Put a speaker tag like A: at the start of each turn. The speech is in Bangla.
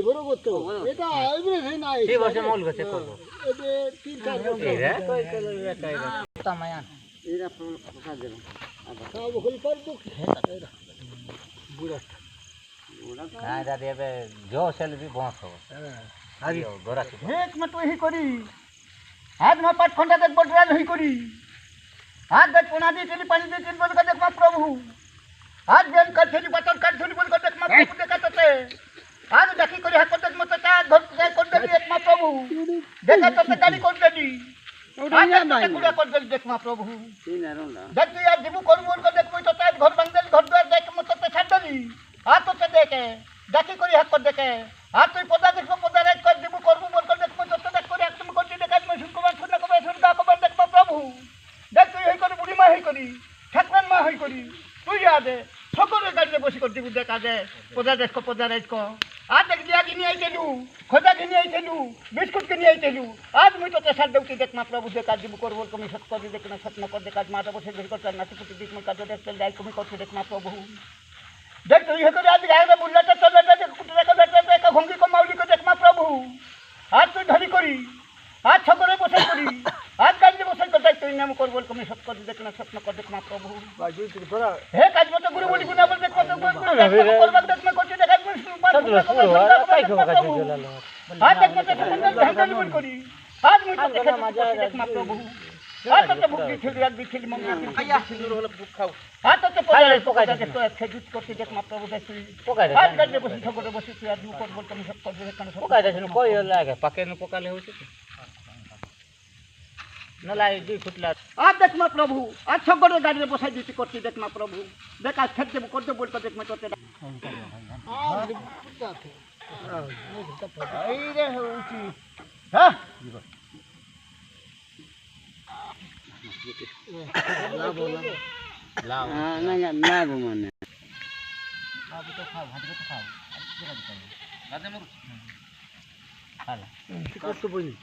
A: বরাবর তো এটা এভরিথিং নাই এই বছর মূল গছে করব এতে 3-4 বছর তামায়ান এরা ফাঁকা দেব আবার সব হল পর তো এটা বুড়া বুড়া কায়দা দেবে जो सेल भी बहुत हो हां गोरा एक में तो ही करी हाथ में 5 खंडा तक बटरा नहीं करी हाथ देख पुना दी चली पानी दी चली बोल कर देख मत प्रभु हाथ बेन कर चली बटन कर चली बोल कर देख मत प्रभु देखा तते आज देखी करी हाथ देख मत ता घर से कर दे एक मत प्रभु देखा तते गाड़ी कर दे आज पूरा कर दे देख मत प्रभु तीन रोला देख तू यार जीवु कर बोल कर देख कोई तो ता घर बंद दे घर द्वार देख मत तते छाड़ दली हाथ तो देखे देखी करी हाथ कर देखे हाथ तो पदा देखो पदा राज कर जीवु करबो बोल कर देख मत तते देख कर एकदम कर दे देख मैं सुन को सुन का को देख प्रभु देख तू ही करी बुढ़ी मा ही करी ठाकुर मा ही करी तू याद है সকলে গাড়িতে বসে করতে দেখা যায় পদা দেখো পদা রাইজ কো আজ দেখ দিয়া কিনে আইতেলু খোদা কিনে আইতেলু বিস্কুট কিনে আইতেলু আজ মুই তো তেসার দেউতি দেখ মা প্রভু দেখ কাজ করব তুমি সত্য করে দেখ না সত্য করে দেখ আজ মাটা বসে ঘর করতে না কুটি দিক মা কাজ দেখ তেল দাই তুমি করতে দেখ মা প্রভু দেখ তুই হে করে আজ গায়ে বুল্লাটা চলে দেখ কুটি রাখা দেখ এক ভঙ্গি কো মাউলি কো দেখ মা প্রভু আজ তুই ধরি করি আজ সকলে বসে করি আজ গাড়িতে বসে করতে তুই নাম করব তুমি সত্য করে দেখ না সত্য করে দেখ মা প্রভু বাজু তুই তোরা হে কাজ মত গুরু বলি গুনা বল দেখ কত করব দেখ না করতে দেখ আজ দেখ মত হ্যান্ডেল বল করি আজ মুই তো দেখ দেখ মা প্রভু আজ তো বুক দি ছিল এক দিছিল মন খাইয়া সুন্দর হলো বুক খাও আজ তো পোকাই দেখ তো এক জুত করতে দেখ মা প্রভু দেখ পোকাই আজ গাড়িতে বসে সকলে বসে তুই আজ করব তুমি সত্য করে দেখ না পোকাই দেখ কই লাগে পাকে ন পোকালে হইছে नलाई दुई फुटला आज देख मा प्रभु आज सबरे गाड़ी रे बसाई दिति करती देख मा प्रभु देख आज खेत देब करते बोल कर देख मा तोते आई रे होची हां ला बोला ला ना मने अब तो खाओ भात तो खाओ गादे मरु हाला कष्ट बोली